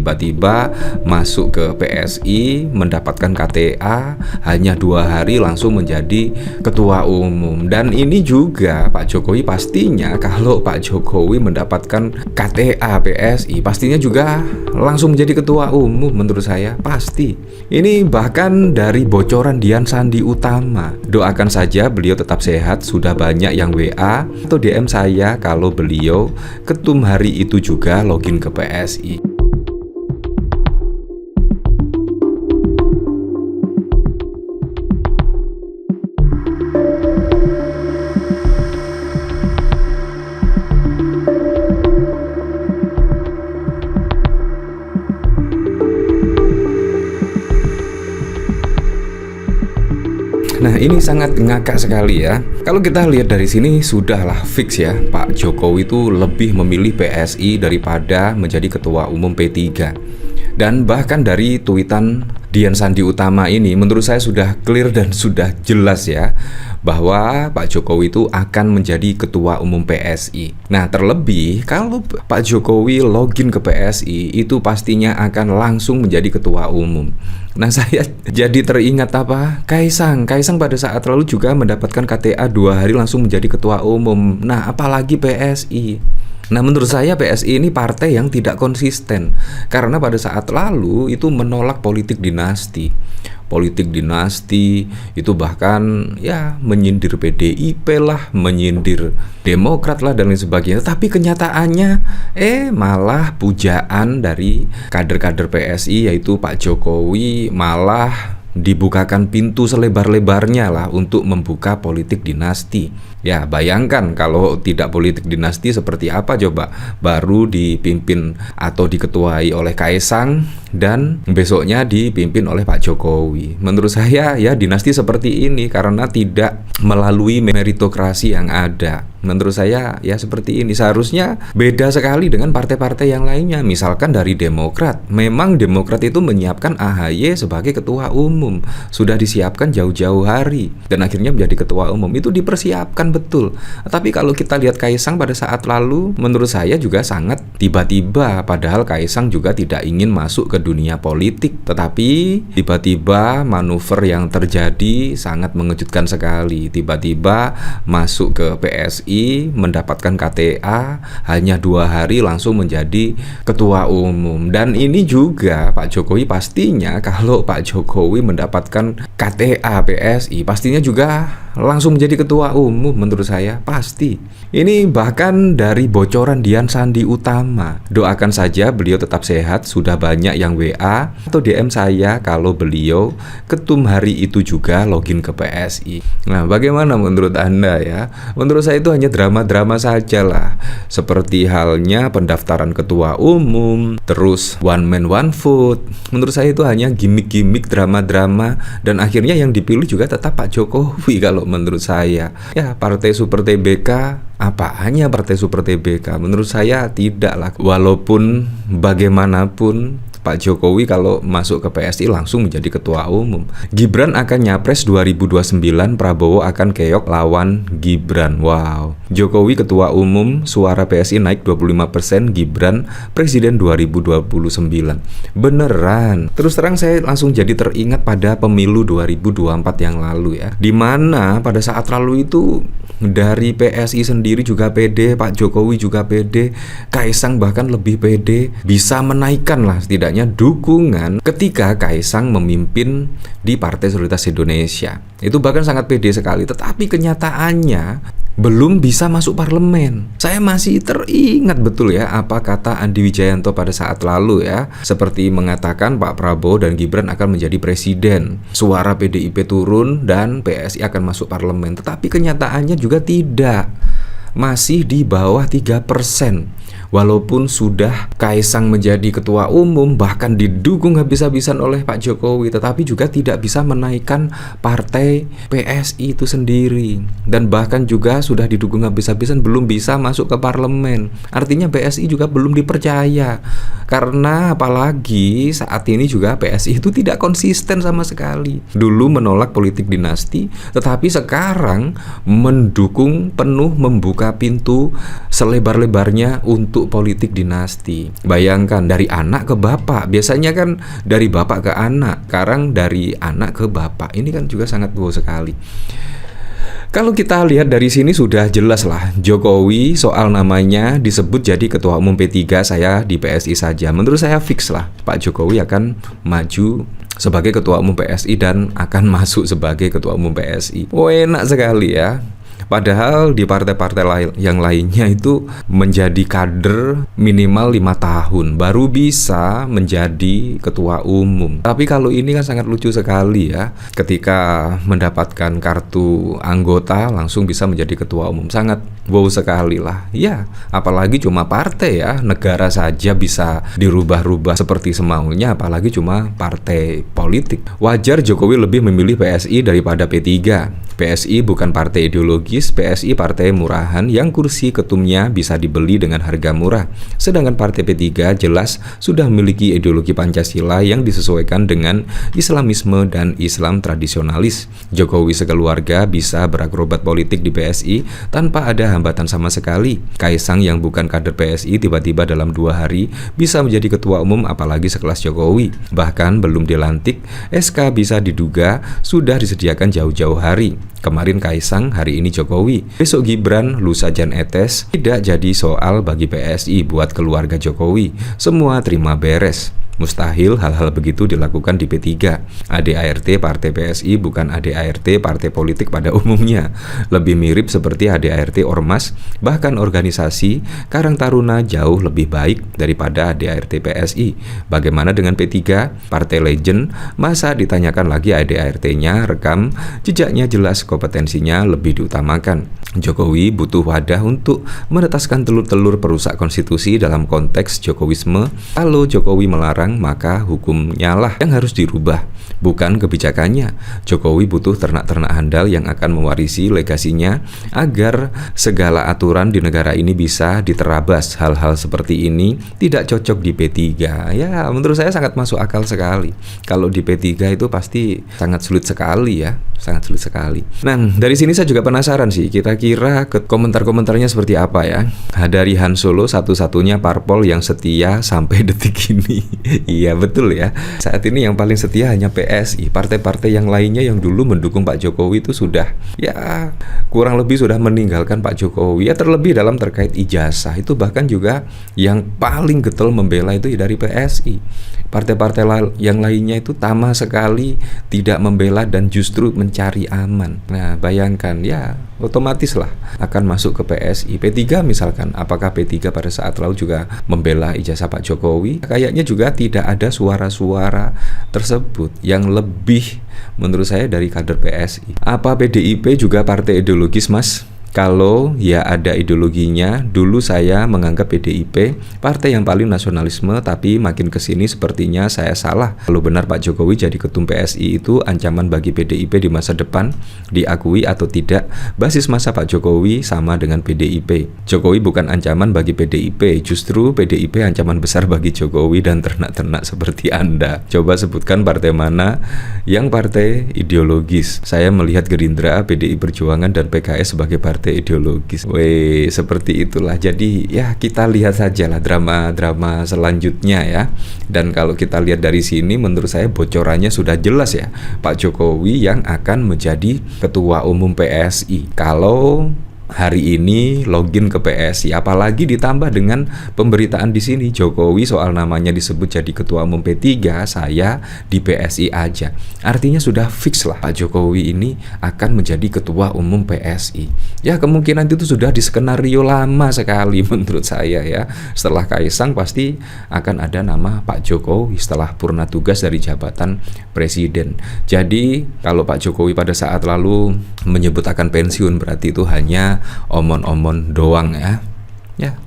tiba-tiba masuk ke PSI, mendapatkan KTA, hanya 2 hari langsung menjadi ketua umum. Dan ini juga Pak Jokowi pastinya kalau Pak Jokowi mendapatkan KTA PSI, pastinya juga langsung menjadi ketua umum menurut saya, pasti. Ini bahkan dari bocoran Dian Sandi Utama. Doakan saja beliau tetap sehat, sudah banyak yang WA atau DM saya kalau beliau ketum hari itu juga login ke PSI. Nah, ini sangat ngakak sekali ya. Kalau kita lihat dari sini sudahlah fix ya, Pak Jokowi itu lebih memilih PSI daripada menjadi ketua umum P3. Dan bahkan dari tweetan Dian Sandi Utama ini menurut saya sudah clear dan sudah jelas ya, bahwa Pak Jokowi itu akan menjadi ketua umum PSI. Nah, terlebih kalau Pak Jokowi login ke PSI itu pastinya akan langsung menjadi ketua umum. Nah, saya jadi teringat apa? Kaisang pada saat lalu juga mendapatkan KTA 2 hari langsung menjadi ketua umum. Nah, apalagi PSI. Nah, menurut saya PSI ini partai yang tidak konsisten, karena pada saat lalu itu menolak politik dinasti. Politik dinasti itu bahkan ya menyindir PDIP lah, menyindir Demokrat lah dan lain sebagainya. Tapi kenyataannya malah pujaan dari kader-kader PSI yaitu Pak Jokowi malah dibukakan pintu selebar-lebarnya lah untuk membuka politik dinasti. Ya, bayangkan kalau tidak politik dinasti seperti apa coba? Baru dipimpin atau diketuai oleh Kaisang dan besoknya dipimpin oleh Pak Jokowi. Menurut saya ya dinasti seperti ini karena tidak melalui meritokrasi yang ada. Menurut saya ya seperti ini. Seharusnya beda sekali dengan partai-partai yang lainnya. Misalkan dari Demokrat. Memang Demokrat itu menyiapkan AHY sebagai ketua umum. Sudah disiapkan jauh-jauh hari. Dan akhirnya menjadi ketua umum. Itu dipersiapkan betul. Tapi kalau kita lihat Kaisang pada saat lalu, menurut saya juga sangat tiba-tiba. Padahal Kaisang juga tidak ingin masuk ke dunia politik. Tetapi tiba-tiba manuver yang terjadi sangat mengejutkan sekali. Tiba-tiba masuk ke PSI, mendapatkan KTA, hanya 2 hari langsung menjadi ketua umum. Dan ini juga Pak Jokowi pastinya kalau Pak Jokowi mendapatkan KTA PSI, pastinya juga langsung menjadi ketua umum menurut saya, pasti. Ini bahkan dari bocoran Dian Sandi Utama. Doakan saja beliau tetap sehat, sudah banyak yang WA atau DM saya kalau beliau ketum hari itu juga login ke PSI. Nah, bagaimana menurut Anda ya? Menurut saya itu hanya drama-drama saja lah. Seperti halnya pendaftaran ketua umum, terus one man one vote. Menurut saya itu hanya gimmick-gimmick drama-drama dan akhirnya yang dipilih juga tetap Pak Jokowi kalau menurut saya. Ya, partai Super TBK, apa hanya partai Super TBK? Menurut saya tidak lah. Walaupun bagaimanapun Pak Jokowi kalau masuk ke PSI langsung menjadi ketua umum. Gibran akan nyapres 2029, Prabowo akan keok lawan Gibran. Wow. Jokowi ketua umum, suara PSI naik 25%, Gibran presiden 2029. Beneran. Terus terang saya langsung jadi teringat pada pemilu 2024 yang lalu ya. Dimana pada saat lalu itu dari PSI sendiri juga pede, Pak Jokowi juga pede, Kaisang bahkan lebih pede, bisa menaikkan lah setidaknya dukungan ketika Kaisang memimpin di Partai Solidaritas Indonesia. Itu bahkan sangat pede sekali. Tetapi kenyataannya belum bisa masuk parlemen. Saya masih teringat betul ya apa kata Andi Wijayanto pada saat lalu ya, seperti mengatakan Pak Prabowo dan Gibran akan menjadi presiden, suara PDIP turun dan PSI akan masuk parlemen. Tetapi kenyataannya juga tidak, masih di bawah 3%. Walaupun sudah Kaisang menjadi ketua umum, bahkan didukung habis-habisan oleh Pak Jokowi, tetapi juga tidak bisa menaikkan partai PSI itu sendiri. Dan bahkan juga sudah didukung habis-habisan, belum bisa masuk ke parlemen. Artinya PSI juga belum dipercaya. Karena apalagi saat ini juga PSI itu tidak konsisten sama sekali. Dulu menolak politik dinasti, tetapi sekarang mendukung penuh, membuka pintu selebar-lebarnya untuk untuk politik dinasti. Bayangkan dari anak ke bapak, biasanya kan dari bapak ke anak, sekarang dari anak ke bapak. Ini kan juga sangat wow sekali. Kalau kita lihat dari sini sudah jelas lah, Jokowi soal namanya disebut jadi Ketua Umum P3, saya di PSI saja. Menurut saya fix lah, Pak Jokowi akan maju sebagai Ketua Umum PSI dan akan masuk sebagai Ketua Umum PSI. Oh, enak sekali ya. Padahal di partai-partai yang lainnya itu menjadi kader minimal 5 tahun baru bisa menjadi ketua umum. Tapi kalau ini kan sangat lucu sekali ya, ketika mendapatkan kartu anggota langsung bisa menjadi ketua umum. Sangat wow sekali lah. Ya, apalagi cuma partai ya, negara saja bisa dirubah-rubah seperti semaunya, apalagi cuma partai politik. Wajar Jokowi lebih memilih PSI daripada P3. PSI bukan partai ideologis, PSI partai murahan yang kursi ketumnya bisa dibeli dengan harga murah. Sedangkan partai P3 jelas sudah memiliki ideologi Pancasila yang disesuaikan dengan Islamisme dan Islam tradisionalis. Jokowi sekeluarga bisa berakrobat politik di PSI tanpa ada hambatan sama sekali. Kaisang yang bukan kader PSI tiba-tiba dalam 2 hari bisa menjadi ketua umum, apalagi sekelas Jokowi. Bahkan belum dilantik, SK bisa diduga sudah disediakan jauh-jauh hari. Kemarin Kaisang, hari ini Jokowi. Besok Gibran, lusa Jan Etes. Tidak jadi soal bagi PSI buat keluarga Jokowi. Semua terima beres. Mustahil hal-hal begitu dilakukan di P3. ADART partai PSI bukan ADART partai politik pada umumnya. Lebih mirip seperti ADART ormas, bahkan organisasi Karang Taruna jauh lebih baik daripada ADART PSI. Bagaimana dengan P3? Partai legend, masa ditanyakan lagi ADART-nya, rekam, jejaknya jelas, kompetensinya lebih diutamakan. Jokowi butuh wadah untuk menetaskan telur-telur perusak konstitusi dalam konteks Jokowisme. Kalau Jokowi melarang, maka hukumnya lah yang harus dirubah, bukan kebijakannya. Jokowi butuh ternak-ternak handal yang akan mewarisi legasinya agar segala aturan di negara ini bisa diterabas. Hal-hal seperti ini tidak cocok di P3. Ya, menurut saya sangat masuk akal sekali. Kalau di P3 itu pasti sangat sulit sekali ya, sangat sulit sekali. Nah, dari sini saya juga penasaran sih, kira-kira komentar-komentarnya seperti apa ya. Dari Han Solo, satu-satunya parpol yang setia sampai detik ini. Iya betul ya. Saat ini yang paling setia hanya PSI. Partai-partai yang lainnya yang dulu mendukung Pak Jokowi itu sudah ya kurang lebih sudah meninggalkan Pak Jokowi. Ya terlebih dalam terkait ijazah itu bahkan juga yang paling getol membela itu dari PSI. Partai-partai yang lainnya itu tamah sekali tidak membela dan justru mencari aman. Nah bayangkan ya, otomatis lah akan masuk ke PSI. P3 misalkan, apakah P3 pada saat lalu juga membela ijazah Pak Jokowi? Kayaknya juga tidak ada suara-suara tersebut yang lebih menurut saya dari kader PSI. Apa PDIP juga partai ideologis, Mas? Kalau ya ada ideologinya, dulu saya menganggap PDIP partai yang paling nasionalisme, tapi makin kesini sepertinya saya salah. Kalau benar Pak Jokowi jadi ketum PSI itu ancaman bagi PDIP di masa depan, diakui atau tidak, basis masa Pak Jokowi sama dengan PDIP. Jokowi bukan ancaman bagi PDIP, justru PDIP ancaman besar bagi Jokowi dan ternak-ternak seperti Anda. Coba sebutkan partai mana yang partai ideologis. Saya melihat Gerindra, PDI Perjuangan, dan PKS sebagai partai ideologis. Weh, seperti itulah. Jadi ya kita lihat saja lah drama-drama selanjutnya ya. Dan kalau kita lihat dari sini menurut saya bocorannya sudah jelas ya. Pak Jokowi yang akan menjadi ketua umum PSI. Kalau hari ini login ke PSI, apalagi ditambah dengan pemberitaan di sini Jokowi soal namanya disebut jadi ketua umum P3, saya di PSI aja. Artinya sudah fix lah Pak Jokowi ini akan menjadi ketua umum PSI. Ya kemungkinan itu sudah di skenario lama sekali menurut saya ya. Setelah Kaisang pasti akan ada nama Pak Jokowi setelah purna tugas dari jabatan presiden. Jadi kalau Pak Jokowi pada saat lalu menyebut akan pensiun, berarti itu hanya omon-omon doang ya. Ya,